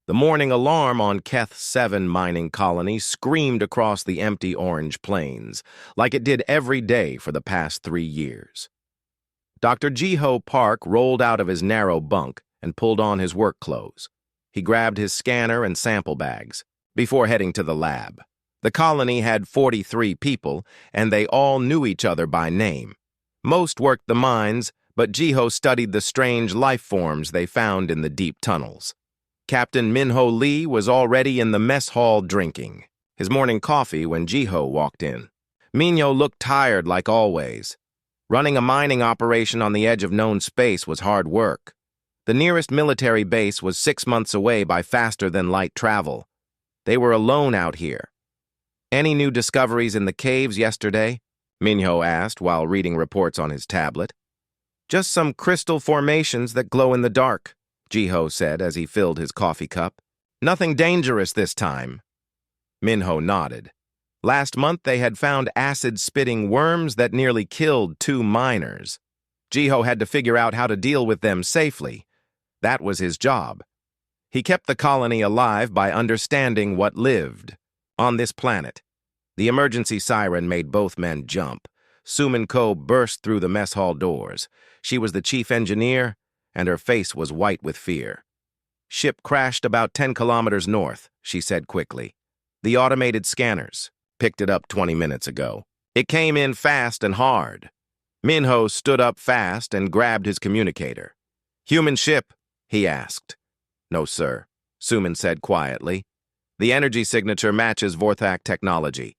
The morning alarm on Keth 7 mining colony screamed across the empty orange plains, like it did every day for the past 3 years. Dr. Jiho Park rolled out of his narrow bunk and pulled on his work clothes. He grabbed his scanner and sample bags before heading to the lab. The colony had 43 people, and they all knew each other by name. Most worked the mines, but Jiho studied the strange life forms they found in the deep tunnels. Captain Minho Lee was already in the mess hall drinking his morning coffee when Jiho walked in. Minho looked tired like always. Running a mining operation on the edge of known space was hard work. The nearest military base was 6 months away by faster-than-light travel. They were alone out here. "Any new discoveries in the caves yesterday?" Minho asked while reading reports on his tablet. "Just some crystal formations that glow in the dark," Jiho said as he filled his coffee cup. "Nothing dangerous this time." Minho nodded. Last month they had found acid-spitting worms that nearly killed 2 miners. Jiho had to figure out how to deal with them safely. That was his job. He kept the colony alive by understanding what lived on this planet. The emergency siren made both men jump. Sumin Ko burst through the mess hall doors. She was the chief engineer, and her face was white with fear. "Ship crashed about 10 kilometers north," she said quickly. "The automated scanners picked it up 20 minutes ago. It came in fast and hard." Minho stood up fast and grabbed his communicator. "Human ship?" he asked. "No, sir," Sumin said quietly. "The energy signature matches Vorthak technology."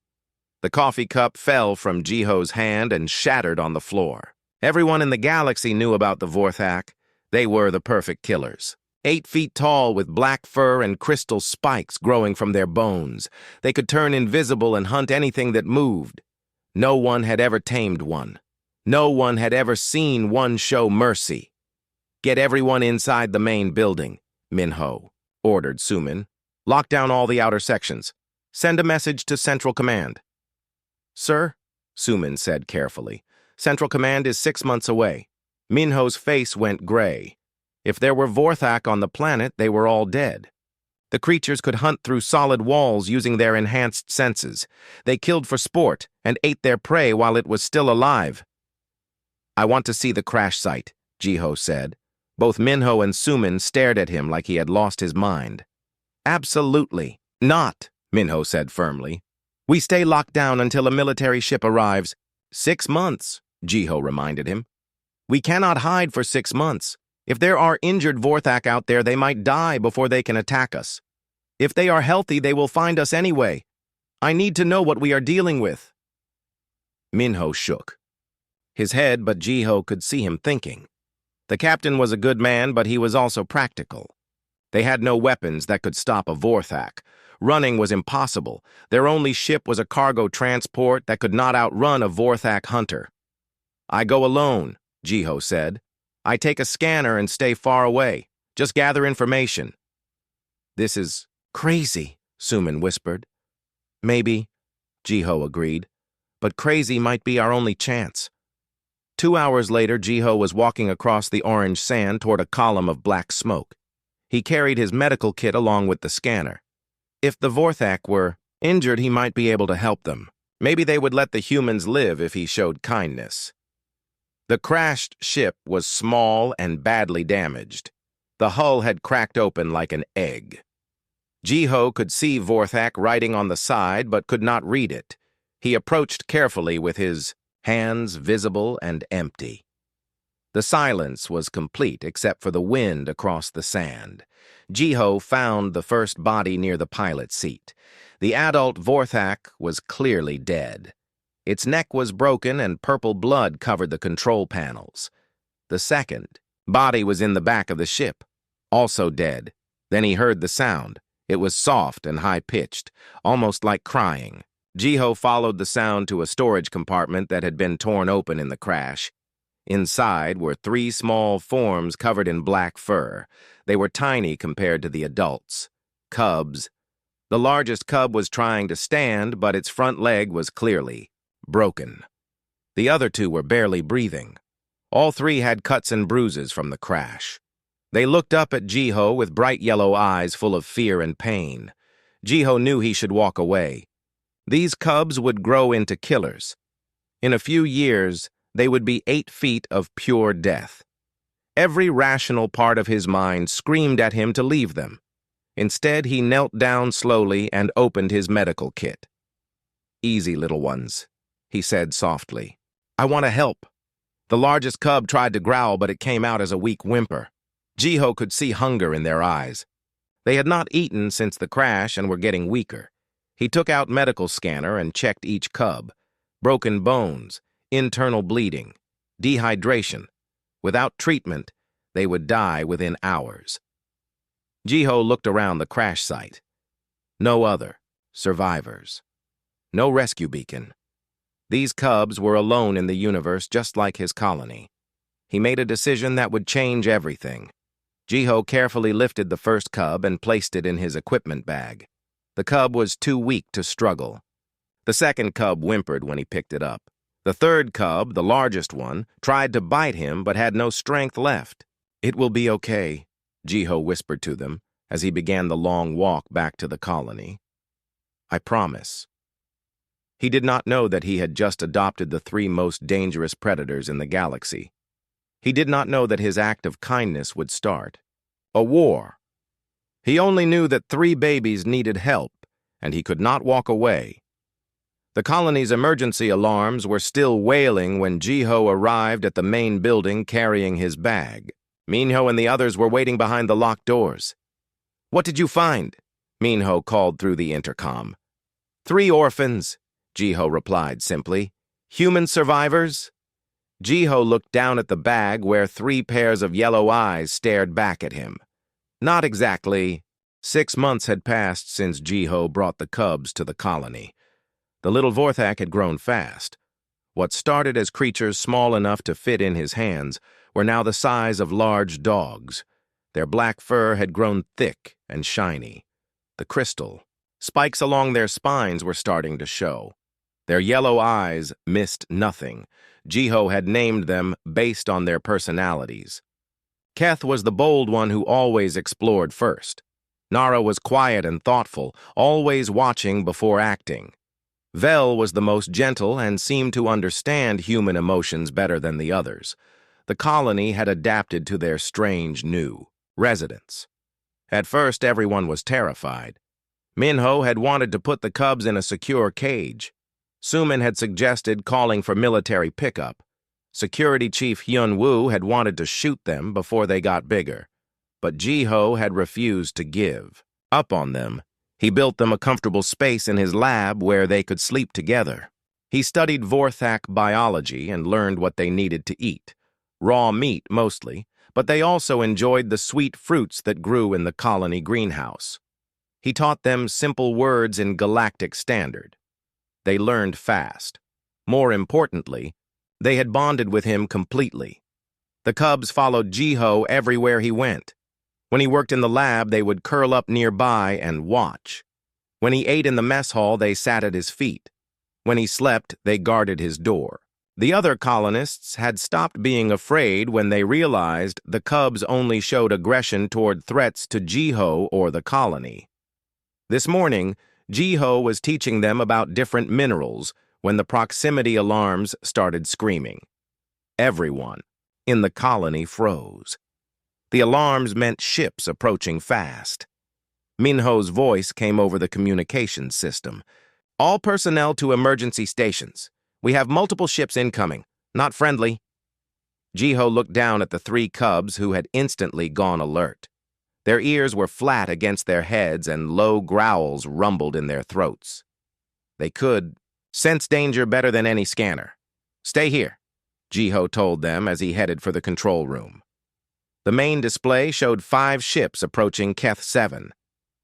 The coffee cup fell from Jiho's hand and shattered on the floor. Everyone in the galaxy knew about the Vorthak. They were the perfect killers. 8 feet tall with black fur and crystal spikes growing from their bones. They could turn invisible and hunt anything that moved. No one had ever tamed one. No one had ever seen one show mercy. "Get everyone inside the main building," Minho ordered Sumin. "Lock down all the outer sections. Send a message to Central Command." "Sir," Sumin said carefully, "Central Command is 6 months away." Minho's face went gray. If there were Vorthak on the planet, they were all dead. The creatures could hunt through solid walls using their enhanced senses. They killed for sport and ate their prey while it was still alive. "I want to see the crash site," Jiho said. Both Minho and Sumin stared at him like he had lost his mind. "Absolutely not," Minho said firmly. "We stay locked down until a military ship arrives." 6 months, Jiho reminded him. "We cannot hide for 6 months. If there are injured Vorthak out there, they might die before they can attack us. If they are healthy, they will find us anyway. I need to know what we are dealing with." Minho shook his head, but Jiho could see him thinking. The captain was a good man, but he was also practical. They had no weapons that could stop a Vorthak. Running was impossible. Their only ship was a cargo transport that could not outrun a Vorthak hunter. "I go alone," Jiho said. "I take a scanner and stay far away. Just gather information." "This is crazy," Sumin whispered. "Maybe," Jiho agreed. "But crazy might be our only chance." 2 hours later, Jiho was walking across the orange sand toward a column of black smoke. He carried his medical kit along with the scanner. If the Vorthak were injured, he might be able to help them. Maybe they would let the humans live if he showed kindness. The crashed ship was small and badly damaged. The hull had cracked open like an egg. Jiho could see Vorthak writing on the side but could not read it. He approached carefully with his hands visible and empty. The silence was complete except for the wind across the sand. Jiho found the first body near the pilot's seat. The adult Vorthak was clearly dead. Its neck was broken and purple blood covered the control panels. The second body was in the back of the ship, also dead. Then he heard the sound. It was soft and high-pitched, almost like crying. Jiho followed the sound to a storage compartment that had been torn open in the crash. Inside were 3 small forms covered in black fur. They were tiny compared to the adults. Cubs. The largest cub was trying to stand, but its front leg was clearly broken. The other 2 were barely breathing. All 3 had cuts and bruises from the crash. They looked up at Jiho with bright yellow eyes full of fear and pain. Jiho knew he should walk away. These cubs would grow into killers. In a few years, they would be 8 feet of pure death. Every rational part of his mind screamed at him to leave them. Instead, he knelt down slowly and opened his medical kit. "Easy, little ones," he said softly. "I want to help." The largest cub tried to growl, but it came out as a weak whimper. Jiho could see hunger in their eyes. They had not eaten since the crash and were getting weaker. He took out medical scanner and checked each cub. Broken bones, internal bleeding, dehydration. Without treatment, they would die within hours. Jiho looked around the crash site. No other survivors. No rescue beacon. These cubs were alone in the universe, just like his colony. He made a decision that would change everything. Jiho carefully lifted the first cub and placed it in his equipment bag. The cub was too weak to struggle. The second cub whimpered when he picked it up. The third cub, the largest one, tried to bite him but had no strength left. "It will be okay," Jiho whispered to them as he began the long walk back to the colony. "I promise." He did not know that he had just adopted the 3 most dangerous predators in the galaxy. He did not know that his act of kindness would start a war. He only knew that 3 babies needed help, and he could not walk away. The colony's emergency alarms were still wailing when Jiho arrived at the main building carrying his bag. Minho and the others were waiting behind the locked doors. "What did you find?" Minho called through the intercom. 3 orphans," Jiho replied simply. "Human survivors?" Jiho looked down at the bag where 3 pairs of yellow eyes stared back at him. Not exactly. 6 months had passed since Jiho brought the cubs to the colony. The little Vorthak had grown fast. What started as creatures small enough to fit in his hands were now the size of large dogs. Their black fur had grown thick and shiny. The crystal, spikes along their spines were starting to show. Their yellow eyes missed nothing. Jiho had named them based on their personalities. Keth was the bold one who always explored first. Nara was quiet and thoughtful, always watching before acting. Vel was the most gentle and seemed to understand human emotions better than the others. The colony had adapted to their strange new residents. At first, everyone was terrified. Minho had wanted to put the cubs in a secure cage. Suman had suggested calling for military pickup. Security Chief Hyun Woo had wanted to shoot them before they got bigger. But Jiho had refused to give up on them. He built them a comfortable space in his lab where they could sleep together. He studied Vorthak biology and learned what they needed to eat. Raw meat, mostly, but they also enjoyed the sweet fruits that grew in the colony greenhouse. He taught them simple words in Galactic Standard. They learned fast. More importantly, they had bonded with him completely. The cubs followed Jiho everywhere he went. When he worked in the lab, they would curl up nearby and watch. When he ate in the mess hall, they sat at his feet. When he slept, they guarded his door. The other colonists had stopped being afraid when they realized the cubs only showed aggression toward threats to Jiho or the colony. This morning, Jiho was teaching them about different minerals when the proximity alarms started screaming. Everyone in the colony froze. The alarms meant ships approaching fast. Minho's voice came over the communications system. "All personnel to emergency stations. We have multiple ships incoming. Not friendly." Jiho looked down at the 3 cubs who had instantly gone alert. Their ears were flat against their heads and low growls rumbled in their throats. They could sense danger better than any scanner. "Stay here," Jiho told them as he headed for the control room. The main display showed 5 ships approaching Keth 7.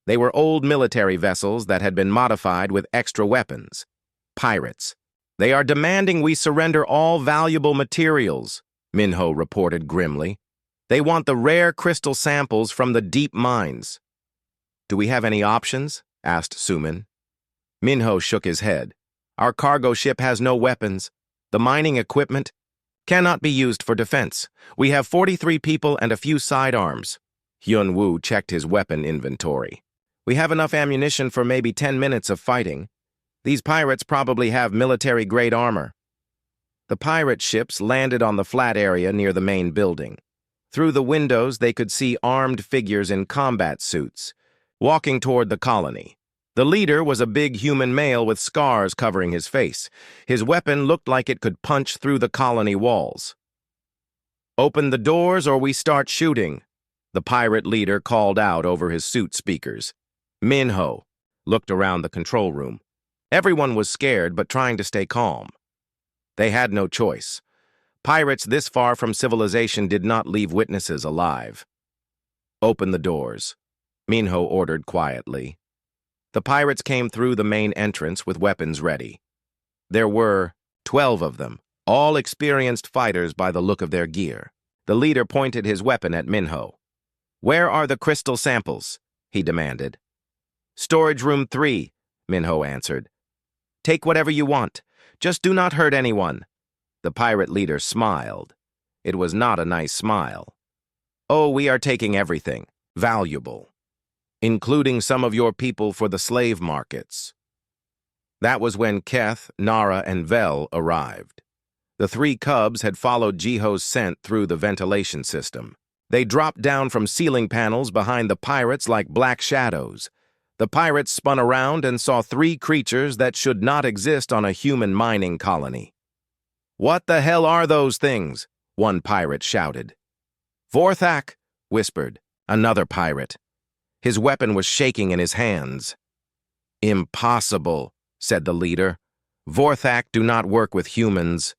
They were old military vessels that had been modified with extra weapons. Pirates. "They are demanding we surrender all valuable materials," Minho reported grimly. "They want the rare crystal samples from the deep mines." "Do we have any options?" asked Suman. Minho shook his head. "Our cargo ship has no weapons. The mining equipment cannot be used for defense. We have 43 people and a few sidearms." Hyun-woo checked his weapon inventory. We have enough ammunition for maybe 10 minutes of fighting. These pirates probably have military-grade armor. The pirate ships landed on the flat area near the main building. Through the windows, they could see armed figures in combat suits, walking toward the colony. The leader was a big human male with scars covering his face. His weapon looked like it could punch through the colony walls. "Open the doors or we start shooting," the pirate leader called out over his suit speakers. Minho looked around the control room. Everyone was scared but trying to stay calm. They had no choice. Pirates this far from civilization did not leave witnesses alive. "Open the doors," Minho ordered quietly. The pirates came through the main entrance with weapons ready. There were 12 of them, all experienced fighters by the look of their gear. The leader pointed his weapon at Minho. "Where are the crystal samples?" he demanded. "Storage room 3, Minho answered. "Take whatever you want. Just do not hurt anyone." The pirate leader smiled. It was not a nice smile. "Oh, we are taking everything. Valuable. Including some of your people for the slave markets." That was when Keth, Nara, and Vel arrived. The 3 cubs had followed Jiho's scent through the ventilation system. They dropped down from ceiling panels behind the pirates like black shadows. The pirates spun around and saw 3 creatures that should not exist on a human mining colony. "What the hell are those things?" one pirate shouted. "Vorthak," whispered another pirate. His weapon was shaking in his hands. "Impossible," said the leader. "Vorthak do not work with humans."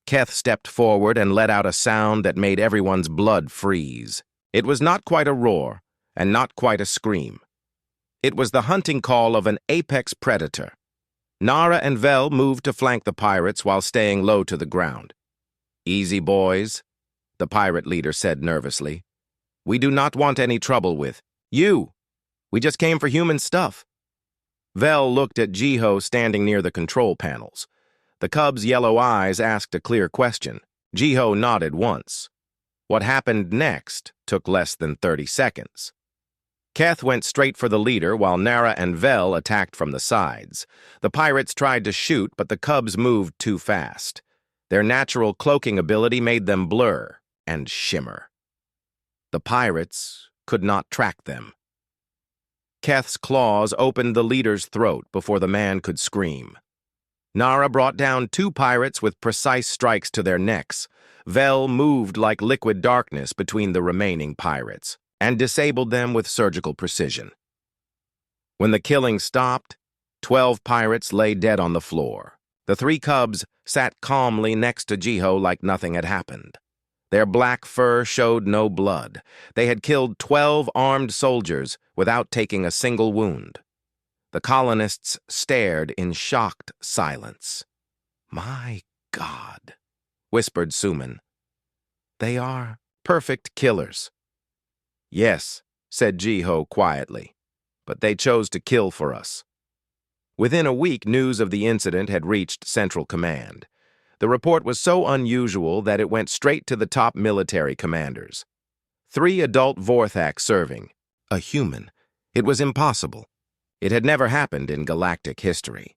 Keth stepped forward and let out a sound that made everyone's blood freeze. It was not quite a roar, and not quite a scream. It was the hunting call of an apex predator. Nara and Vel moved to flank the pirates while staying low to the ground. "Easy, boys," the pirate leader said nervously. "We do not want any trouble with you. We just came for human stuff." Vel looked at Jiho standing near the control panels. The cub's yellow eyes asked a clear question. Jiho nodded once. What happened next took less than 30 seconds. Keth went straight for the leader while Nara and Vel attacked from the sides. The pirates tried to shoot, but the cubs moved too fast. Their natural cloaking ability made them blur and shimmer. The pirates could not track them. Keth's claws opened the leader's throat before the man could scream. Nara brought down 2 pirates with precise strikes to their necks. Vel moved like liquid darkness between the remaining pirates and disabled them with surgical precision. When the killing stopped, 12 pirates lay dead on the floor. The 3 cubs sat calmly next to Jiho like nothing had happened. Their black fur showed no blood. They had killed 12 armed soldiers without taking a single wound. The colonists stared in shocked silence. "My God," whispered Suman. "They are perfect killers." "Yes," said Jiho quietly, "but they chose to kill for us." Within a week, news of the incident had reached Central Command. The report was so unusual that it went straight to the top military commanders. 3 adult Vorthak serving. A human. It was impossible. It had never happened in galactic history.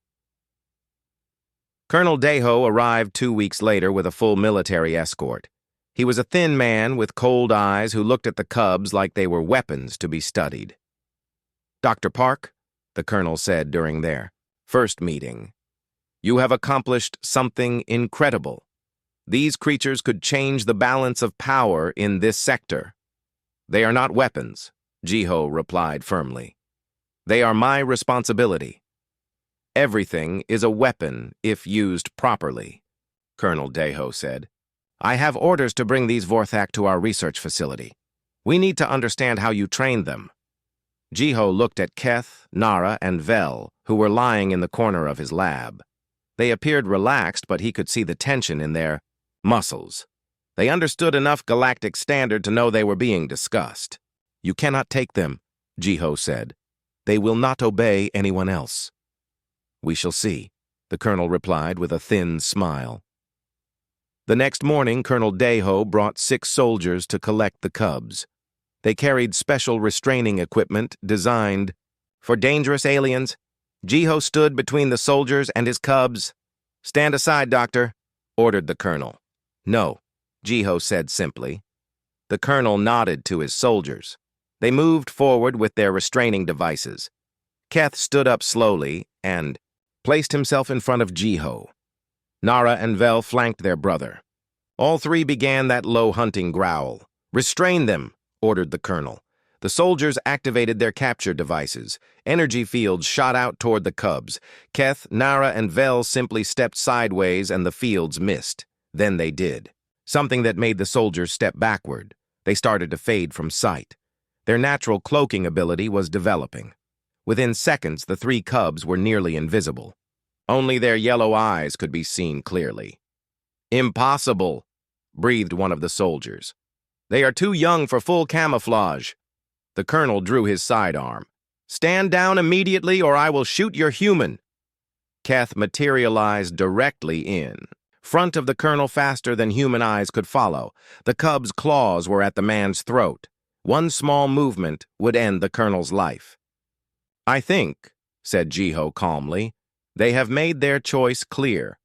Colonel Daho arrived 2 weeks later with a full military escort. He was a thin man with cold eyes who looked at the cubs like they were weapons to be studied. "Dr. Park," the colonel said during their first meeting, "you have accomplished something incredible. These creatures could change the balance of power in this sector." "They are not weapons," Jiho replied firmly. "They are my responsibility." "Everything is a weapon if used properly," Colonel Daho said. "I have orders to bring these Vorthak to our research facility. We need to understand how you trained them." Jiho looked at Keth, Nara, and Vel, who were lying in the corner of his lab. They appeared relaxed, but he could see the tension in their muscles. They understood enough galactic standard to know they were being discussed. "You cannot take them," Jiho said. "They will not obey anyone else." "We shall see," the colonel replied with a thin smile. The next morning, Colonel Daho brought 6 soldiers to collect the cubs. They carried special restraining equipment designed for dangerous aliens. Jiho stood between the soldiers and his cubs. "Stand aside, Doctor," ordered the colonel. "No," Jiho said simply. The colonel nodded to his soldiers. They moved forward with their restraining devices. Keth stood up slowly and placed himself in front of Jiho. Nara and Vel flanked their brother. All three began that low hunting growl. "Restrain them," ordered the colonel. The soldiers activated their capture devices. Energy fields shot out toward the cubs. Keth, Nara, and Vel simply stepped sideways and the fields missed. Then they did. Something that made the soldiers step backward. They started to fade from sight. Their natural cloaking ability was developing. Within seconds, the three cubs were nearly invisible. Only their yellow eyes could be seen clearly. "Impossible," breathed one of the soldiers. "They are too young for full camouflage." The colonel drew his sidearm. "Stand down immediately or I will shoot your human." Keth materialized directly in front of the colonel faster than human eyes could follow. The cub's claws were at the man's throat. One small movement would end the colonel's life. "I think," said Jiho calmly, "they have made their choice clear."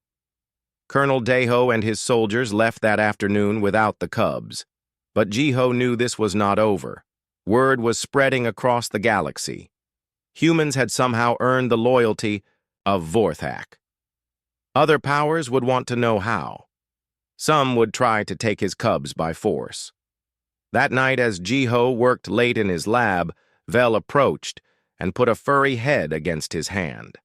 Colonel Deho and his soldiers left that afternoon without the cubs. But Jiho knew this was not over. Word was spreading across the galaxy. Humans had somehow earned the loyalty of Vorthak. Other powers would want to know how. Some would try to take his cubs by force. That night, as Jiho worked late in his lab, Vel approached and put a furry head against his hand.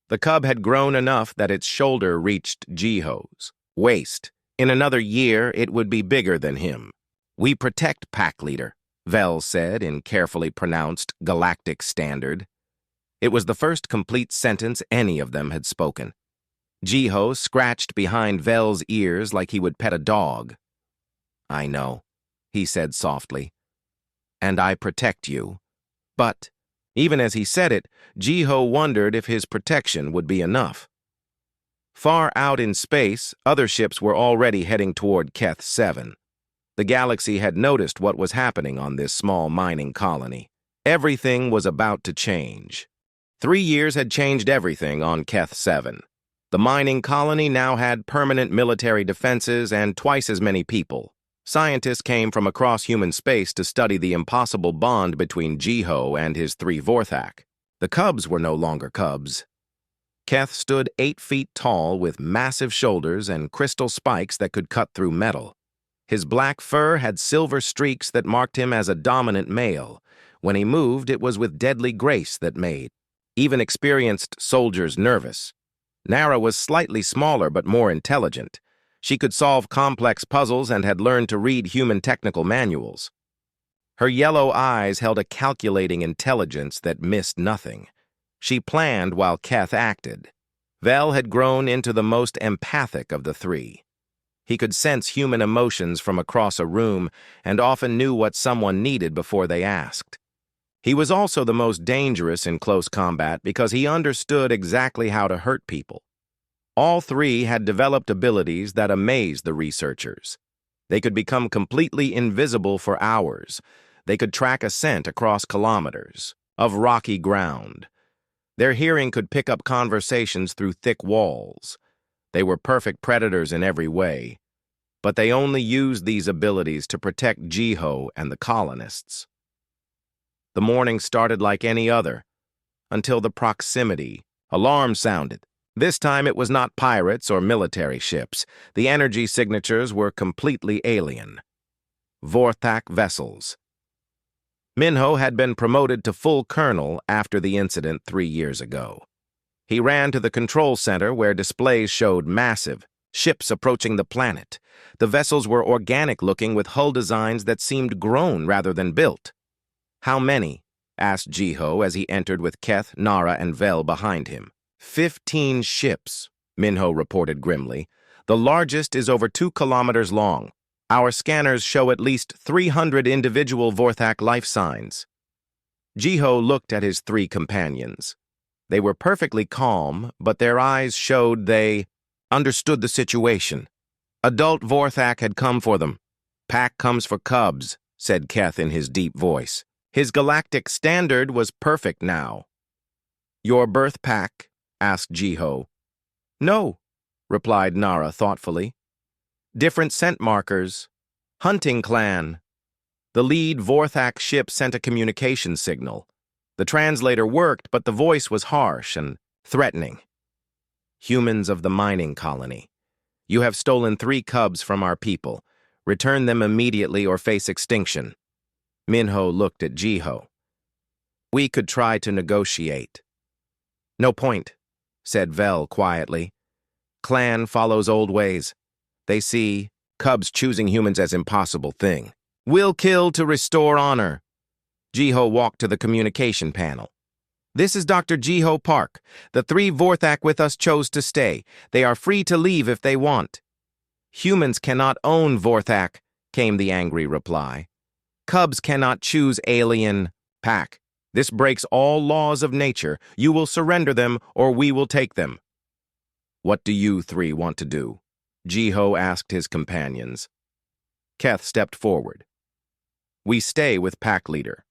The cub had grown enough that its shoulder reached Jiho's waist. In another year, it would be bigger than him. "We protect, Pack Leader," Vel said in carefully pronounced Galactic Standard. It was the first complete sentence any of them had spoken. Jiho scratched behind Vel's ears like he would pet a dog. "I know," he said softly, "and I protect you." But, even as he said it, Jiho wondered if his protection would be enough. Far out in space, other ships were already heading toward Keth 7. The galaxy had noticed what was happening on this small mining colony. Everything was about to change. 3 years had changed everything on Keth 7. The mining colony now had permanent military defenses and twice as many people. Scientists came from across human space to study the impossible bond between Jiho and his 3 Vorthak. The cubs were no longer cubs. Keth stood 8 feet tall with massive shoulders and crystal spikes that could cut through metal. His black fur had silver streaks that marked him as a dominant male. When he moved, it was with deadly grace that made even experienced soldiers nervous. Nara was slightly smaller but more intelligent. She could solve complex puzzles and had learned to read human technical manuals. Her yellow eyes held a calculating intelligence that missed nothing. She planned while Keth acted. Vel had grown into the most empathic of the 3. He could sense human emotions from across a room and often knew what someone needed before they asked. He was also the most dangerous in close combat because he understood exactly how to hurt people. All 3 had developed abilities that amazed the researchers. They could become completely invisible for hours. They could track a scent across kilometers of rocky ground. Their hearing could pick up conversations through thick walls. They were perfect predators in every way. But they only used these abilities to protect Jiho and the colonists. The morning started like any other, until the proximity alarm sounded. This time it was not pirates or military ships. The energy signatures were completely alien. Vorthak vessels. Minho had been promoted to full colonel after the incident 3 years ago. He ran to the control center where displays showed massive ships approaching the planet. The vessels were organic-looking with hull designs that seemed grown rather than built. "How many?" asked Jiho as he entered with Keth, Nara, and Vel behind him. 15 ships, Minho reported grimly. "The largest is over 2 kilometers long. Our scanners show at least 300 individual Vorthak life signs." Jiho looked at his 3 companions. They were perfectly calm, but their eyes showed they understood the situation. Adult Vorthak had come for them. Pack comes for cubs. said Keth in his deep voice. His galactic standard was perfect now. Your birth pack? Asked Jiho. No, replied Nara thoughtfully. Different scent markers. Hunting clan. The lead Vorthak ship sent a communication signal. The translator worked, but the voice was harsh and threatening. Humans of the mining colony. You have stolen 3 cubs from our people. Return them immediately or face extinction. Minho looked at Jiho. We could try to negotiate. No point, said Vel quietly. Clan follows old ways. They see cubs choosing humans as impossible thing. We'll kill to restore honor. Jiho walked to the communication panel. This is Dr. Jiho Park. The 3 Vorthak with us chose to stay. They are free to leave if they want. Humans cannot own Vorthak, came the angry reply. Cubs cannot choose alien pack. This breaks all laws of nature. You will surrender them or we will take them. What do you 3 want to do? Jiho asked his companions. Keth stepped forward. We stay with pack leader.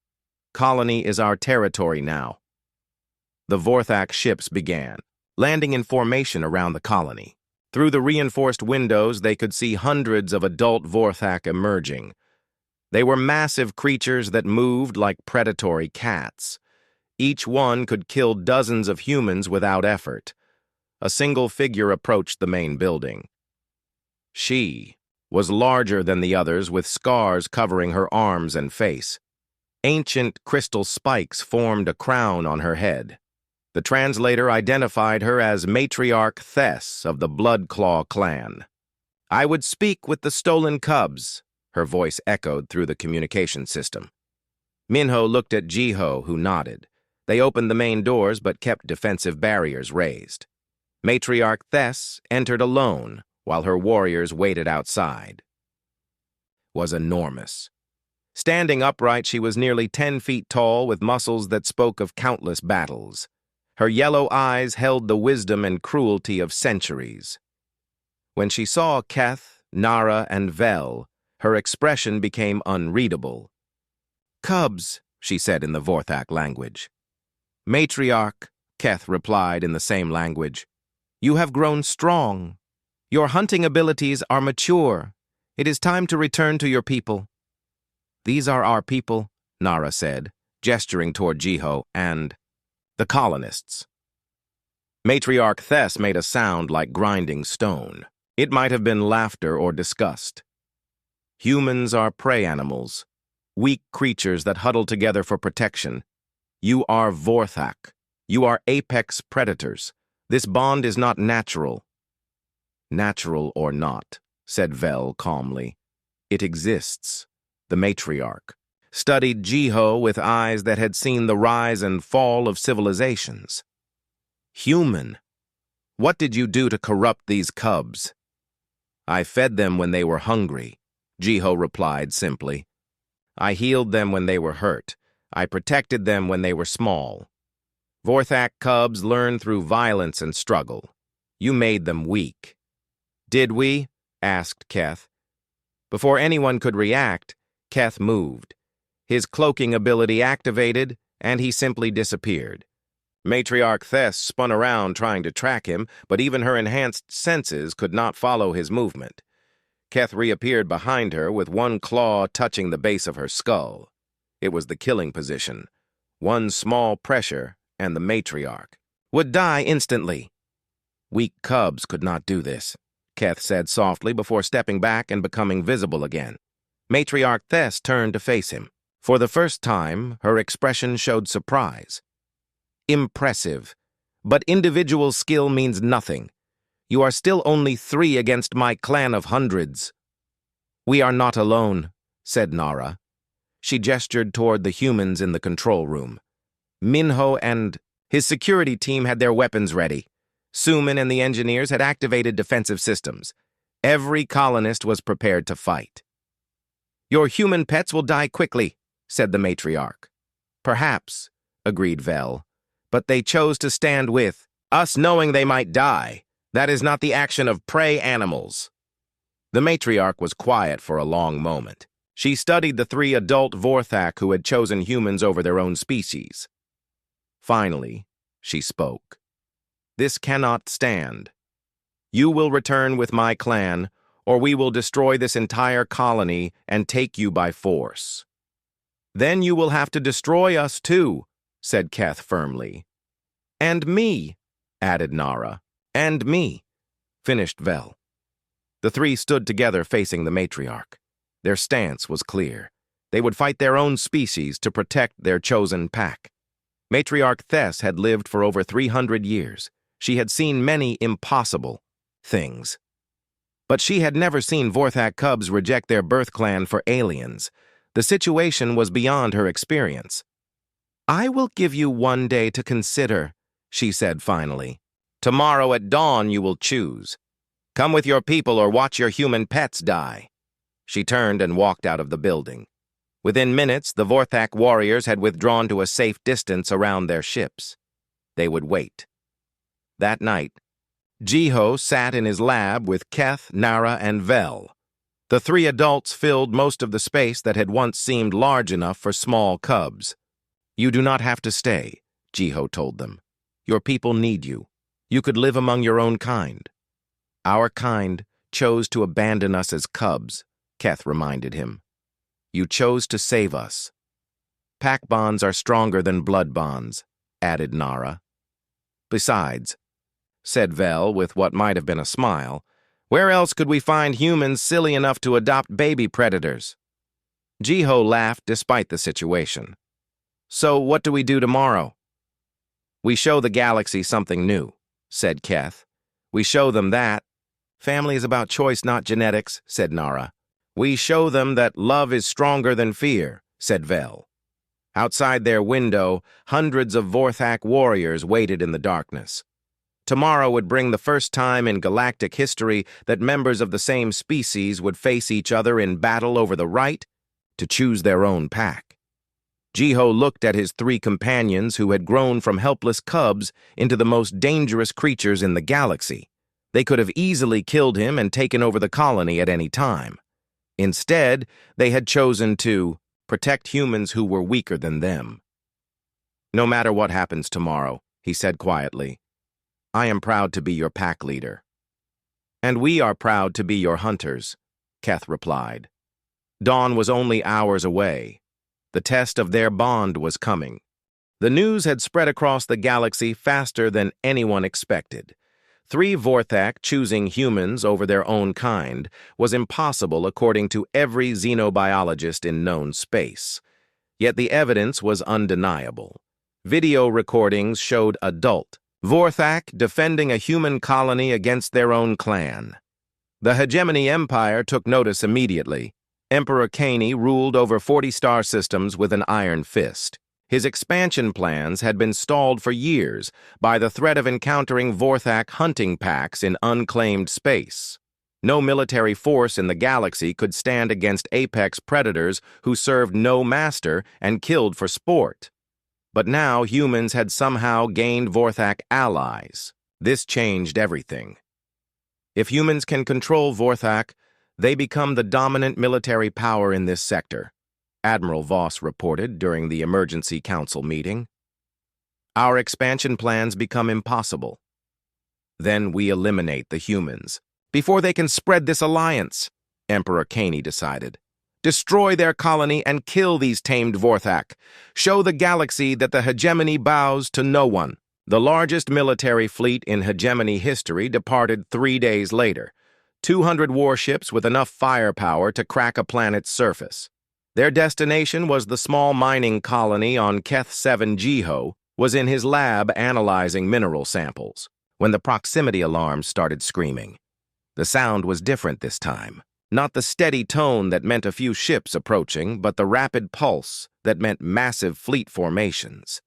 Colony is our territory now. The Vorthak ships began, landing in formation around the colony. Through the reinforced windows, they could see hundreds of adult Vorthak emerging. They were massive creatures that moved like predatory cats. Each one could kill dozens of humans without effort. A single figure approached the main building. She was larger than the others, with scars covering her arms and face. Ancient crystal spikes formed a crown on her head. The translator identified her as Matriarch Thess of the Bloodclaw clan. I would speak with the stolen cubs, her voice echoed through the communication system. Minho looked at Jiho, who nodded. They opened the main doors but kept defensive barriers raised. Matriarch Thess entered alone, while her warriors waited outside. Was enormous. Standing upright, she was nearly 10 feet tall, with muscles that spoke of countless battles. Her yellow eyes held the wisdom and cruelty of centuries. When she saw Keth, Nara, and Vel, her expression became unreadable. Cubs, she said in the Vorthak language. Matriarch, Keth replied in the same language. You have grown strong. Your hunting abilities are mature. It is time to return to your people. These are our people, Nara said, gesturing toward Jiho and the colonists. Matriarch Thess made a sound like grinding stone. It might have been laughter or disgust. Humans are prey animals, weak creatures that huddle together for protection. You are Vorthak. You are apex predators. This bond is not natural. Natural or not, said Vel calmly. It exists. The matriarch studied Jiho with eyes that had seen the rise and fall of civilizations. Human. What did you do to corrupt these cubs? I fed them when they were hungry, Jiho replied simply. I healed them when they were hurt. I protected them when they were small. Vorthak cubs learn through violence and struggle. You made them weak. Did we? Asked Keth. Before anyone could react, Keth moved. His cloaking ability activated, and he simply disappeared. Matriarch Thess spun around trying to track him, but even her enhanced senses could not follow his movement. Keth reappeared behind her with one claw touching the base of her skull. It was the killing position. One small pressure, and the matriarch would die instantly. Weak cubs could not do this, Keth said softly before stepping back and becoming visible again. Matriarch Thess turned to face him. For the first time, her expression showed surprise. Impressive, but individual skill means nothing. You are still only 3 against my clan of hundreds. We are not alone, said Nara. She gestured toward the humans in the control room. Minho and his security team had their weapons ready. Suman and the engineers had activated defensive systems. Every colonist was prepared to fight. Your human pets will die quickly, said the matriarch. Perhaps, agreed Vel, but they chose to stand with us knowing they might die. That is not the action of prey animals. The matriarch was quiet for a long moment. She studied the 3 adult Vorthak who had chosen humans over their own species. Finally, she spoke. "This cannot stand. You will return with my clan, or we will destroy this entire colony and take you by force." "Then you will have to destroy us too," said Keth firmly. "And me," added Nara. "And me," finished Vel. The 3 stood together facing the matriarch. Their stance was clear. They would fight their own species to protect their chosen pack. Matriarch Thess had lived for over 300 years. She had seen many impossible things. But she had never seen Vorthak cubs reject their birth clan for aliens. The situation was beyond her experience. "I will give you 1 day to consider," she said finally. "Tomorrow at dawn you will choose. Come with your people or watch your human pets die." She turned and walked out of the building. Within minutes, the Vorthak warriors had withdrawn to a safe distance around their ships. They would wait. That night, Jiho sat in his lab with Keth, Nara, and Vel. The 3 adults filled most of the space that had once seemed large enough for small cubs. "You do not have to stay," Jiho told them. "Your people need you. You could live among your own kind." "Our kind chose to abandon us as cubs," Keth reminded him. "You chose to save us." "Pack bonds are stronger than blood bonds," added Nara. "Besides," said Vel with what might have been a smile, "where else could we find humans silly enough to adopt baby predators?" Jiho laughed despite the situation. "So what do we do tomorrow?" "We show the galaxy something new," said Keth. "We show them that." "Family is about choice, not genetics," said Nara. "We show them that love is stronger than fear," said Vel. Outside their window, hundreds of Vorthak warriors waited in the darkness. Tomorrow would bring the first time in galactic history that members of the same species would face each other in battle over the right to choose their own pack. Jiho looked at his 3 companions who had grown from helpless cubs into the most dangerous creatures in the galaxy. They could have easily killed him and taken over the colony at any time. Instead, they had chosen to protect humans who were weaker than them. "No matter what happens tomorrow," he said quietly, "I am proud to be your pack leader." "And we are proud to be your hunters," Keth replied. Dawn was only hours away. The test of their bond was coming. The news had spread across the galaxy faster than anyone expected. 3 Vorthak choosing humans over their own kind was impossible according to every xenobiologist in known space. Yet the evidence was undeniable. Video recordings showed adult Vorthak defending a human colony against their own clan. The Hegemony Empire took notice immediately. Emperor Caney ruled over 40 star systems with an iron fist. His expansion plans had been stalled for years by the threat of encountering Vorthak hunting packs in unclaimed space. No military force in the galaxy could stand against apex predators who served no master and killed for sport. But now humans had somehow gained Vorthak allies. This changed everything. If humans can control Vorthak, they become the dominant military power in this sector, Admiral Voss reported during the Emergency Council meeting. "Our expansion plans become impossible. Then we eliminate the humans, before they can spread this alliance," Emperor Caney decided. "Destroy their colony and kill these tamed Vorthak. Show the galaxy that the hegemony bows to no one." The largest military fleet in hegemony history departed 3 days later, 200 warships with enough firepower to crack a planet's surface. Their destination was the small mining colony on Keth 7. Jiho was in his lab analyzing mineral samples when the proximity alarm started screaming. The sound was different this time. Not the steady tone that meant a few ships approaching, but the rapid pulse that meant massive fleet formations.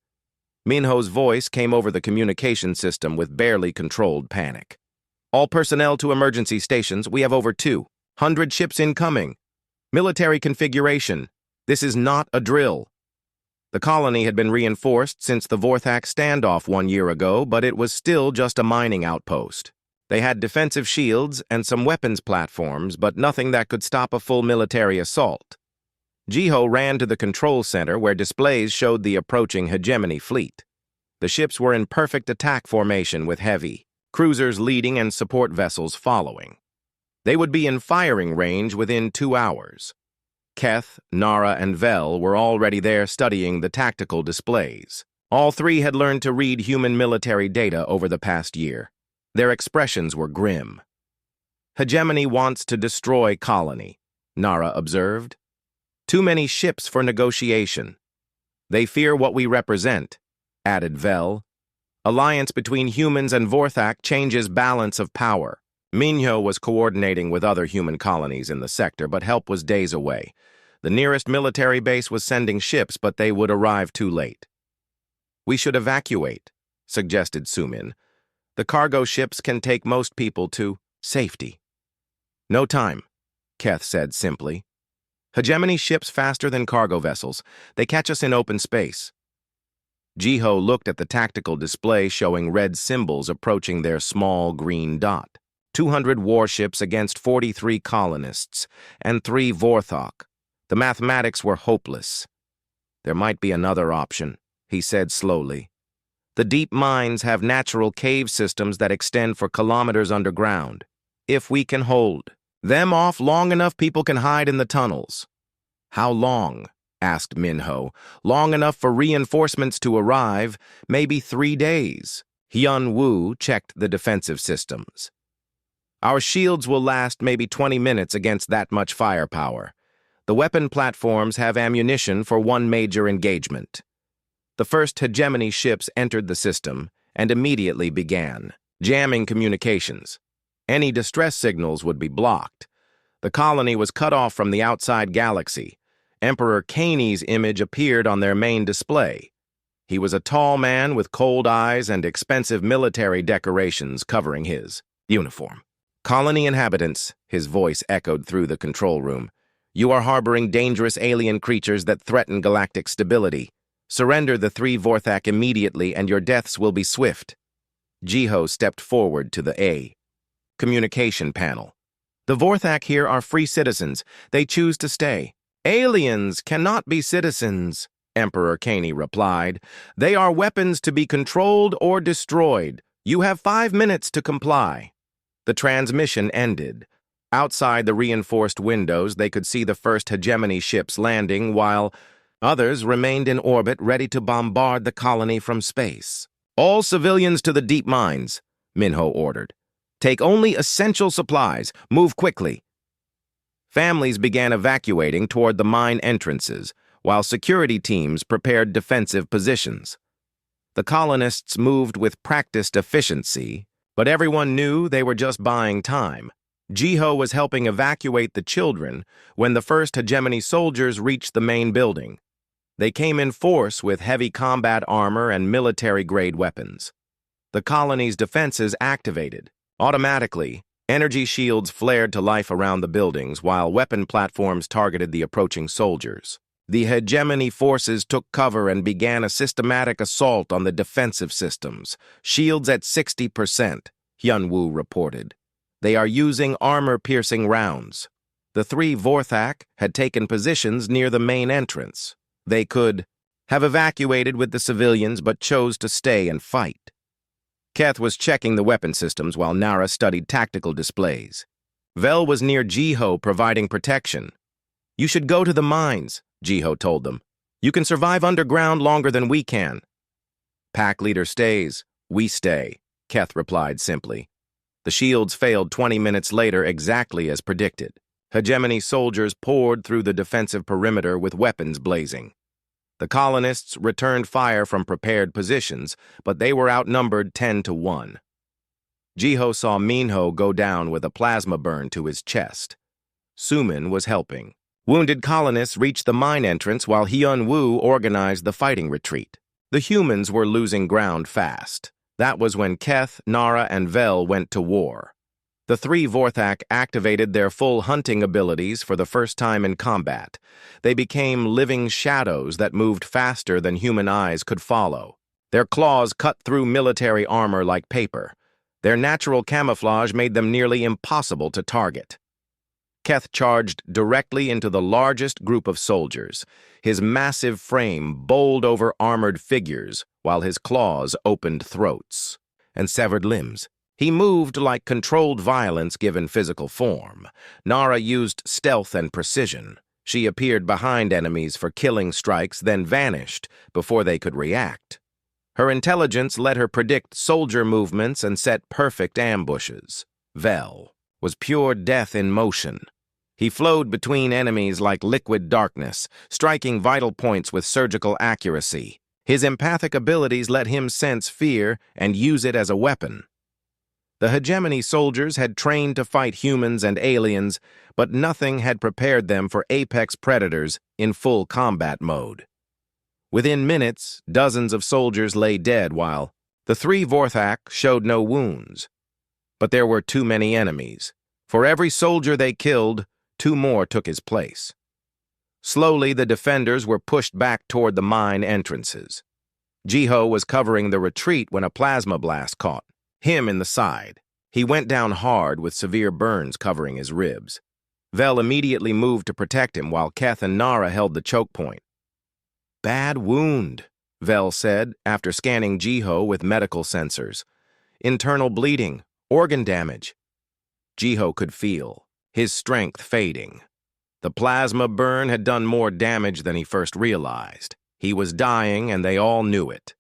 Minho's voice came over the communication system with barely controlled panic. "All personnel to emergency stations. We have over 200 ships incoming. Military configuration. This is not a drill." The colony had been reinforced since the Vorthak standoff 1 year ago, but it was still just a mining outpost. They had defensive shields and some weapons platforms, but nothing that could stop a full military assault. Jiho ran to the control center where displays showed the approaching hegemony fleet. The ships were in perfect attack formation with heavy, cruisers leading and support vessels following. They would be in firing range within 2 hours. Keth, Nara, and Vel were already there studying the tactical displays. All three had learned to read human military data over the past year. Their expressions were grim. "Hegemony wants to destroy colony," Nara observed. "Too many ships for negotiation. They fear what we represent," added Vel. "Alliance between humans and Vorthak changes balance of power." Minho was coordinating with other human colonies in the sector, but help was days away. The nearest military base was sending ships, but they would arrive too late. "We should evacuate," suggested Sumin. "The cargo ships can take most people to safety." "No time," Keth said simply. "Hegemony ships faster than cargo vessels. They catch us in open space." Jiho looked at the tactical display showing red symbols approaching their small green dot. 200 warships against 43 colonists, and 3 Vorthok. The mathematics were hopeless. "There might be another option," he said slowly. "The deep mines have natural cave systems that extend for kilometers underground. If we can hold them off long enough, people can hide in the tunnels." "How long?" asked Minho. "Long enough for reinforcements to arrive, maybe 3 days. Hyun Woo checked the defensive systems. "Our shields will last maybe 20 minutes against that much firepower. The weapon platforms have ammunition for one major engagement." The first hegemony ships entered the system and immediately began jamming communications. Any distress signals would be blocked. The colony was cut off from the outside galaxy. Emperor Kaney's image appeared on their main display. He was a tall man with cold eyes and expensive military decorations covering his uniform. "Colony inhabitants," his voice echoed through the control room. "You are harboring dangerous alien creatures that threaten galactic stability. Surrender the 3 Vorthak immediately and your deaths will be swift." Jiho stepped forward to the A communication panel. "The Vorthak here are free citizens. They choose to stay." "Aliens cannot be citizens," Emperor Kaney replied. "They are weapons to be controlled or destroyed. You have 5 minutes to comply." The transmission ended. Outside the reinforced windows, they could see the first hegemony ships landing, while others remained in orbit ready to bombard the colony from space. "All civilians to the deep mines," Minho ordered. "Take only essential supplies. Move quickly." Families began evacuating toward the mine entrances, while security teams prepared defensive positions. The colonists moved with practiced efficiency, but everyone knew they were just buying time. Jiho was helping evacuate the children when the first hegemony soldiers reached the main building. They came in force with heavy combat armor and military-grade weapons. The colony's defenses activated. Automatically, energy shields flared to life around the buildings while weapon platforms targeted the approaching soldiers. The hegemony forces took cover and began a systematic assault on the defensive systems. "Shields at 60%, Hyun-woo reported. "They are using armor-piercing rounds." The 3 Vorthak had taken positions near the main entrance. They could have evacuated with the civilians but chose to stay and fight. Keth was checking the weapon systems while Nara studied tactical displays. Vel was near Jiho providing protection. "You should go to the mines," Jiho told them. "You can survive underground longer than we can." "Pack leader stays, we stay," Keth replied simply. The shields failed 20 minutes later exactly as predicted. Hegemony soldiers poured through the defensive perimeter with weapons blazing. The colonists returned fire from prepared positions, but they were outnumbered 10-1. Jiho saw Minho go down with a plasma burn to his chest. Sumin was helping. Wounded colonists reached the mine entrance while Hyun-woo organized the fighting retreat. The humans were losing ground fast. That was when Keth, Nara, and Vel went to war. The 3 Vorthak activated their full hunting abilities for the first time in combat. They became living shadows that moved faster than human eyes could follow. Their claws cut through military armor like paper. Their natural camouflage made them nearly impossible to target. Keth charged directly into the largest group of soldiers. His massive frame bowled over armored figures, while his claws opened throats and severed limbs. He moved like controlled violence given physical form. Nara used stealth and precision. She appeared behind enemies for killing strikes, then vanished before they could react. Her intelligence let her predict soldier movements and set perfect ambushes. Vel was pure death in motion. He flowed between enemies like liquid darkness, striking vital points with surgical accuracy. His empathic abilities let him sense fear and use it as a weapon. The hegemony soldiers had trained to fight humans and aliens, but nothing had prepared them for apex predators in full combat mode. Within minutes, dozens of soldiers lay dead while the three Vorthak showed no wounds. But there were too many enemies. For every soldier they killed, 2 more took his place. Slowly, the defenders were pushed back toward the mine entrances. Jiho was covering the retreat when a plasma blast caught him in the side. He went down hard with severe burns covering his ribs. Vel immediately moved to protect him while Keth and Nara held the choke point. "Bad wound," Vel said after scanning Jiho with medical sensors. "Internal bleeding, organ damage." Jiho could feel his strength fading. The plasma burn had done more damage than he first realized. He was dying and they all knew it.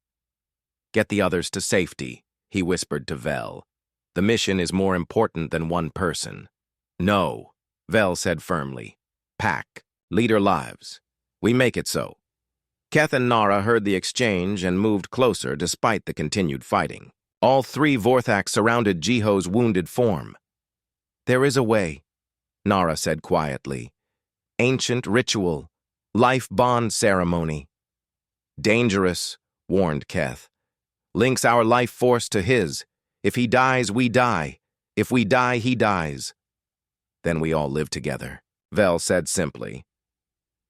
"Get the others to safety," he whispered to Vel. "The mission is more important than one person." "No," Vel said firmly. "Pack, leader lives. We make it so." Keth and Nara heard the exchange and moved closer despite the continued fighting. All 3 Vorthak surrounded Jiho's wounded form. "There is a way," Nara said quietly. "Ancient ritual, life bond ceremony." "Dangerous," warned Keth. "Links our life force to his. If he dies, we die. If we die, he dies." "Then we all live together," Vel said simply.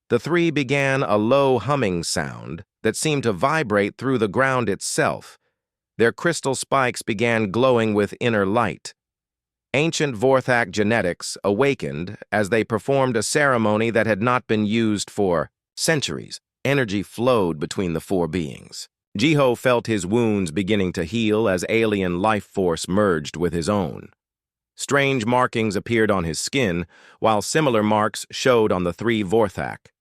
The 3 began a low humming sound that seemed to vibrate through the ground itself. Their crystal spikes began glowing with inner light. Ancient Vorthak genetics awakened as they performed a ceremony that had not been used for centuries. Energy flowed between the 4 beings. Jiho felt his wounds beginning to heal as alien life force merged with his own. Strange markings appeared on his skin, while similar marks showed on the 3 Vorthak.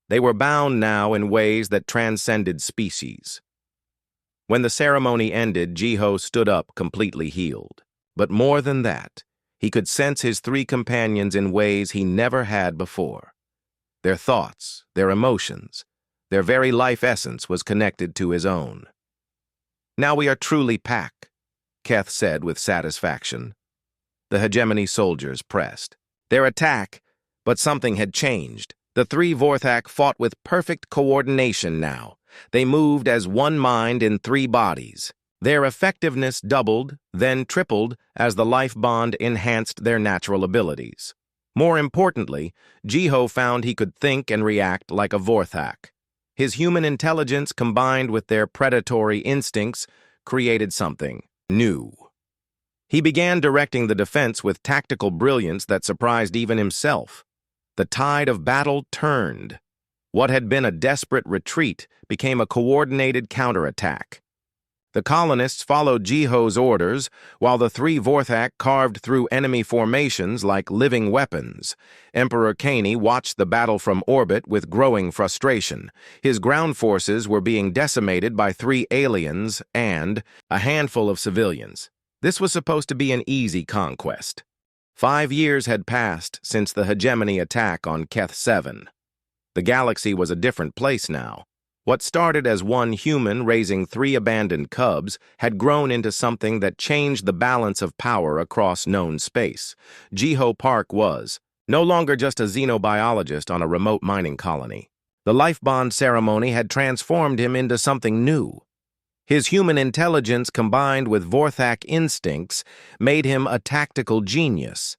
They were bound now in ways that transcended species. When the ceremony ended, Jiho stood up completely healed. But more than that, he could sense his 3 companions in ways he never had before. Their thoughts, their emotions, their very life essence was connected to his own. "Now we are truly pack," Keth said with satisfaction. The hegemony soldiers pressed. Their attack, but something had changed. The 3 Vorthak fought with perfect coordination now. They moved as one mind in 3 bodies. Their effectiveness doubled, then tripled, as the life bond enhanced their natural abilities. More importantly, Jiho found he could think and react like a Vorthak. His human intelligence combined with their predatory instincts created something new. He began directing the defense with tactical brilliance that surprised even himself. The tide of battle turned. What had been a desperate retreat became a coordinated counterattack. The colonists followed Jiho's orders, while the 3 Vorthak carved through enemy formations like living weapons. Emperor Caney watched the battle from orbit with growing frustration. His ground forces were being decimated by 3 aliens and a handful of civilians. This was supposed to be an easy conquest. 5 years had passed since the hegemony attack on Keth 7. The galaxy was a different place now. What started as one human raising 3 abandoned cubs had grown into something that changed the balance of power across known space. Jiho Park was no longer just a xenobiologist on a remote mining colony. The life bond ceremony had transformed him into something new. His human intelligence combined with Vorthak instincts made him a tactical genius.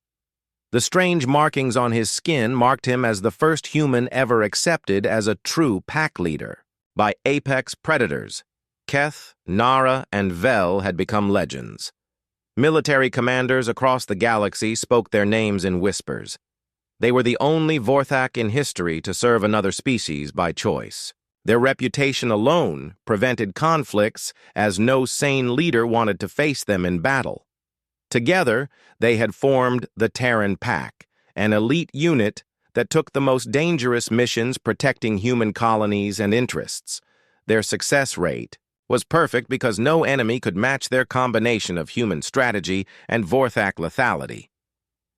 The strange markings on his skin marked him as the first human ever accepted as a true pack leader. By apex predators, Keth, Nara, and Vel had become legends. Military commanders across the galaxy spoke their names in whispers. They were the only Vorthak in history to serve another species by choice. Their reputation alone prevented conflicts, as no sane leader wanted to face them in battle. Together, they had formed the Terran Pack, an elite unit that took the most dangerous missions protecting human colonies and interests. Their success rate was perfect because no enemy could match their combination of human strategy and Vorthak lethality.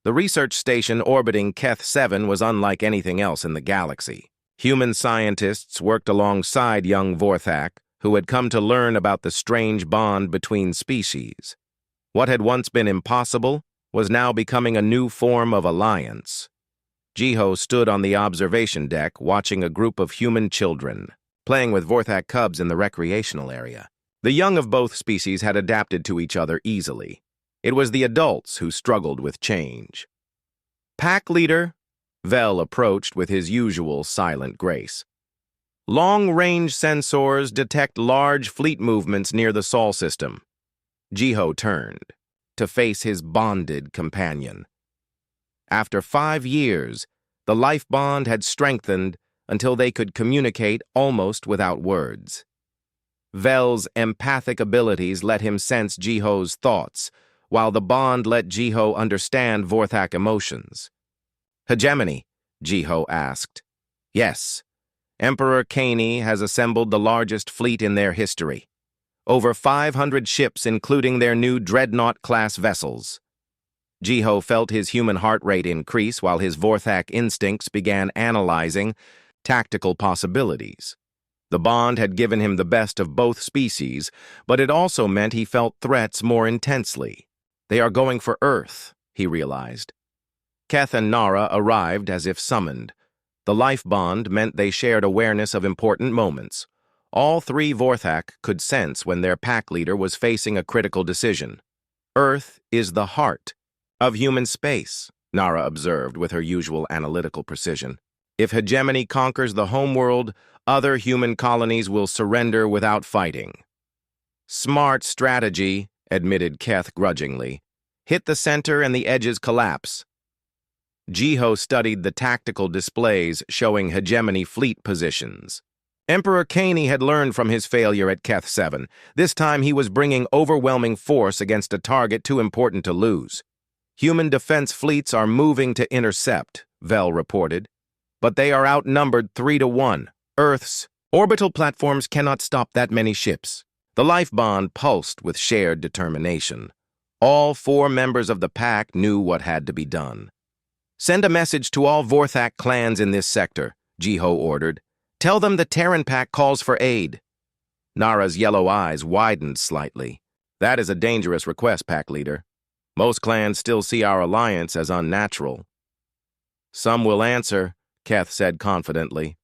The research station orbiting Keth 7 was unlike anything else in the galaxy. Human scientists worked alongside young Vorthak, who had come to learn about the strange bond between species. What had once been impossible was now becoming a new form of alliance. Jiho stood on the observation deck watching a group of human children, playing with Vorthak cubs in the recreational area. The young of both species had adapted to each other easily. It was the adults who struggled with change. Pack leader, Vel approached with his usual silent grace. Long-range sensors detect large fleet movements near the Sol system. Jiho turned to face his bonded companion. After 5 years, the life bond had strengthened until they could communicate almost without words. Vel's empathic abilities let him sense Jiho's thoughts, while the bond let Jiho understand Vorthak emotions. Hegemony, Jiho asked. Yes. Emperor Kaney has assembled the largest fleet in their history. Over 500 ships, including their new Dreadnought-class vessels. Jiho felt his human heart rate increase while his Vorthak instincts began analyzing tactical possibilities. The bond had given him the best of both species, but it also meant he felt threats more intensely. They are going for Earth, he realized. Keth and Nara arrived as if summoned. The life bond meant they shared awareness of important moments. All 3 Vorthak could sense when their pack leader was facing a critical decision. Earth is the heart of human space, Nara observed with her usual analytical precision. If hegemony conquers the homeworld, other human colonies will surrender without fighting. Smart strategy, admitted Keth grudgingly. Hit the center and the edges collapse. Jiho studied the tactical displays showing hegemony fleet positions. Emperor Kaney had learned from his failure at Keth 7. This time he was bringing overwhelming force against a target too important to lose. Human defense fleets are moving to intercept, Vel reported. But they are outnumbered 3-1. Earth's orbital platforms cannot stop that many ships. The life bond pulsed with shared determination. All 4 members of the pack knew what had to be done. Send a message to all Vorthak clans in this sector, Jiho ordered. Tell them the Terran Pack calls for aid. Nara's yellow eyes widened slightly. That is a dangerous request, Pack Leader. Most clans still see our alliance as unnatural. Some will answer, Keth said confidently.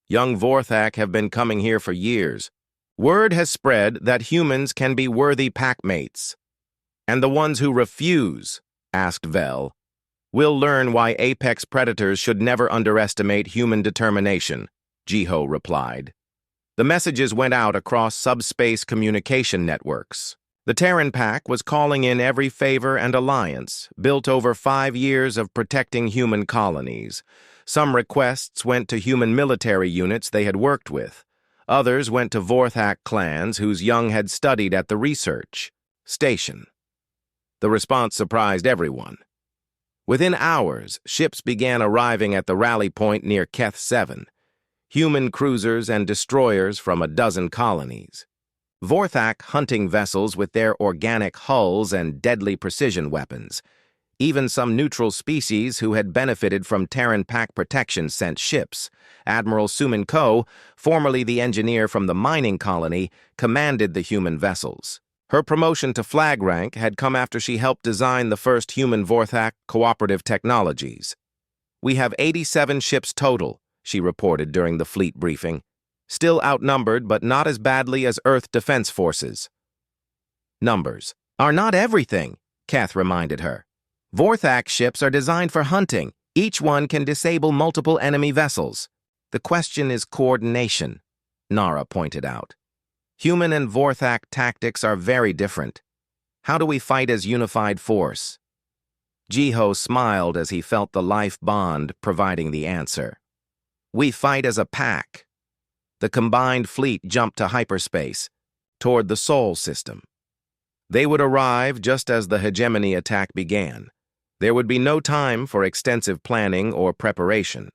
Young Vorthak have been coming here for years. Word has spread that humans can be worthy packmates. And the ones who refuse, asked Vel, will learn why apex predators should never underestimate human determination, Jiho replied. The messages went out across subspace communication networks. The Terran Pack was calling in every favor and alliance, built over 5 years of protecting human colonies. Some requests went to human military units they had worked with. Others went to Vorthak clans whose young had studied at the research station. The response surprised everyone. Within hours, ships began arriving at the rally point near Keth 7. Human cruisers and destroyers from a dozen colonies. Vorthak hunting vessels with their organic hulls and deadly precision weapons. Even some neutral species who had benefited from Terran Pack protection sent ships. Admiral Sumin Ko, formerly the engineer from the mining colony, commanded the human vessels. Her promotion to flag rank had come after she helped design the first human Vorthak cooperative technologies. We have 87 ships total, she reported during the fleet briefing. Still outnumbered, but not as badly as Earth defense forces. Numbers are not everything, Keth reminded her. Vorthak ships are designed for hunting. Each one can disable multiple enemy vessels. The question is coordination, Nara pointed out. Human and Vorthak tactics are very different. How do we fight as unified force? Jiho smiled as he felt the life bond providing the answer. We fight as a pack. The combined fleet jumped to hyperspace, toward the Sol system. They would arrive just as the hegemony attack began. There would be no time for extensive planning or preparation.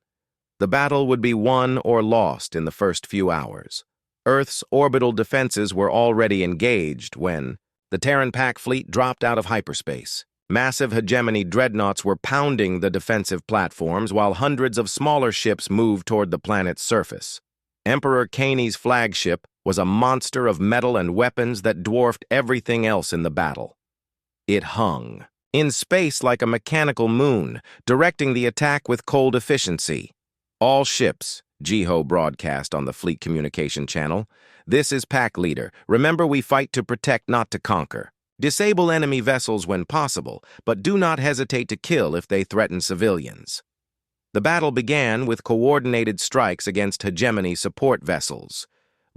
The battle would be won or lost in the first few hours. Earth's orbital defenses were already engaged when the Terran Pack fleet dropped out of hyperspace. Massive hegemony dreadnoughts were pounding the defensive platforms while hundreds of smaller ships moved toward the planet's surface. Emperor Kaney's flagship was a monster of metal and weapons that dwarfed everything else in the battle. It hung in space like a mechanical moon, directing the attack with cold efficiency. All ships, Jiho broadcast on the fleet communication channel. This is Pack Leader. Remember, we fight to protect, not to conquer. Disable enemy vessels when possible, but do not hesitate to kill if they threaten civilians. The battle began with coordinated strikes against hegemony support vessels.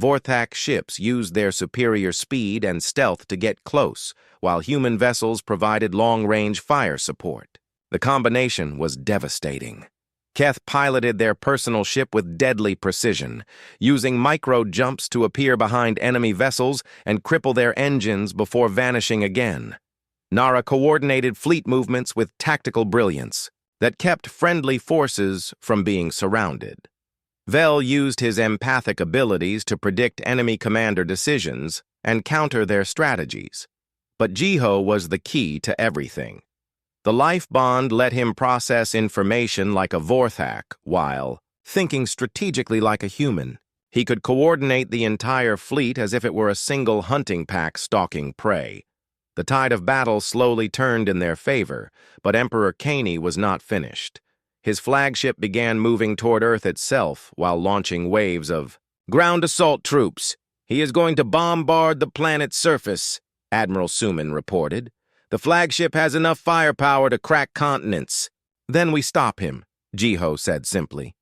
Vorthak ships used their superior speed and stealth to get close, while human vessels provided long-range fire support. The combination was devastating. Keth piloted their personal ship with deadly precision, using micro-jumps to appear behind enemy vessels and cripple their engines before vanishing again. Nara coordinated fleet movements with tactical brilliance that kept friendly forces from being surrounded. Vel used his empathic abilities to predict enemy commander decisions and counter their strategies. But Jiho was the key to everything. The life bond let him process information like a Vorthak, while thinking strategically like a human. He could coordinate the entire fleet as if it were a single hunting pack stalking prey. The tide of battle slowly turned in their favor, but Emperor Kaney was not finished. His flagship began moving toward Earth itself while launching waves of ground assault troops. He is going to bombard the planet's surface, Admiral Suman reported. The flagship has enough firepower to crack continents. Then we stop him, Jiho said simply.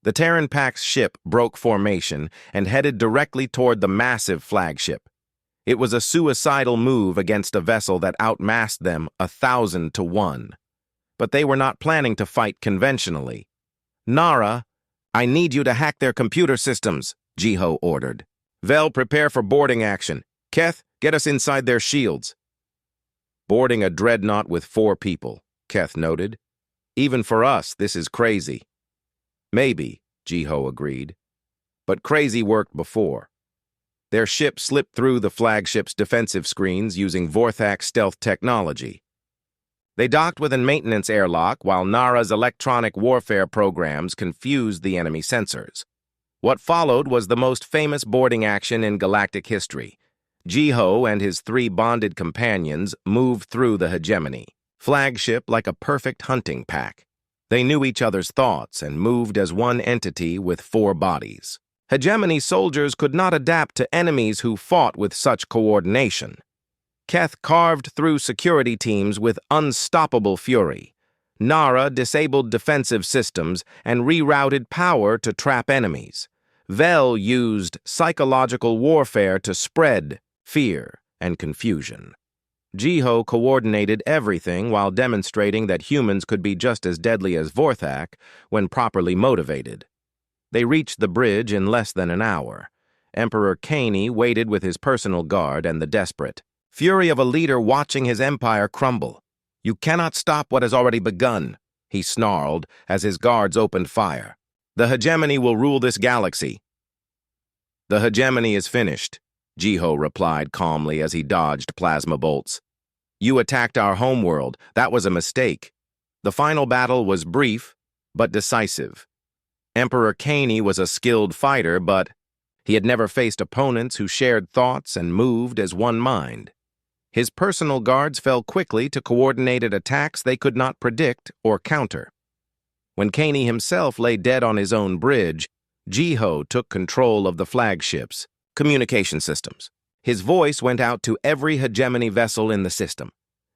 The Terran Pack's ship broke formation and headed directly toward the massive flagship. It was a suicidal move against a vessel that outmassed them 1,000 to 1. But they were not planning to fight conventionally. Nara, I need you to hack their computer systems, Jiho ordered. Vel, prepare for boarding action. Keth, get us inside their shields. Boarding a dreadnought with 4 people, Keth noted. Even for us, this is crazy. Maybe, Jiho agreed. But crazy worked before. Their ship slipped through the flagship's defensive screens using Vorthak stealth technology. They docked with a maintenance airlock while Nara's electronic warfare programs confused the enemy sensors. What followed was the most famous boarding action in galactic history. Jiho and his 3 bonded companions moved through the hegemony, flagship like a perfect hunting pack. They knew each other's thoughts and moved as one entity with 4 bodies. Hegemony soldiers could not adapt to enemies who fought with such coordination. Keth carved through security teams with unstoppable fury. Nara disabled defensive systems and rerouted power to trap enemies. Vel used psychological warfare to spread fear and confusion. Jiho coordinated everything while demonstrating that humans could be just as deadly as Vorthak when properly motivated. They reached the bridge in less than an hour. Emperor Kaney waited with his personal guard and the desperate fury of a leader watching his empire crumble. You cannot stop what has already begun, he snarled as his guards opened fire. The hegemony will rule this galaxy. The hegemony is finished, Jiho replied calmly as he dodged plasma bolts. You attacked our homeworld. That was a mistake. The final battle was brief, but decisive. Emperor Kaney was a skilled fighter, but he had never faced opponents who shared thoughts and moved as one mind. His personal guards fell quickly to coordinated attacks they could not predict or counter. When Kaney himself lay dead on his own bridge, Jiho took control of the flagship's communication systems. His voice went out to every hegemony vessel in the system.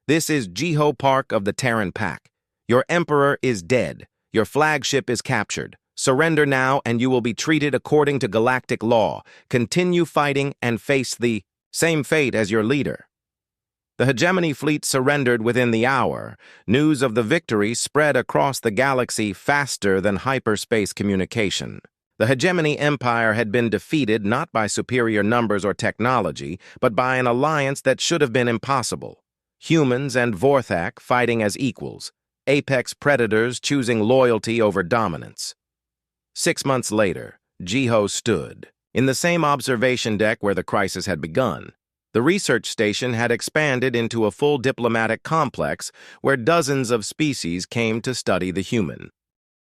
This is Jiho Park of the Terran Pack. Your emperor is dead. Your flagship is captured. Surrender now and you will be treated according to galactic law. Continue fighting and face the same fate as your leader. The hegemony fleet surrendered within the hour. News of the victory spread across the galaxy faster than hyperspace communication. The hegemony empire had been defeated not by superior numbers or technology, but by an alliance that should have been impossible. Humans and Vorthak fighting as equals, apex predators choosing loyalty over dominance. 6 months later, Jiho stood in the same observation deck where the crisis had begun. The research station had expanded into a full diplomatic complex where dozens of species came to study the human.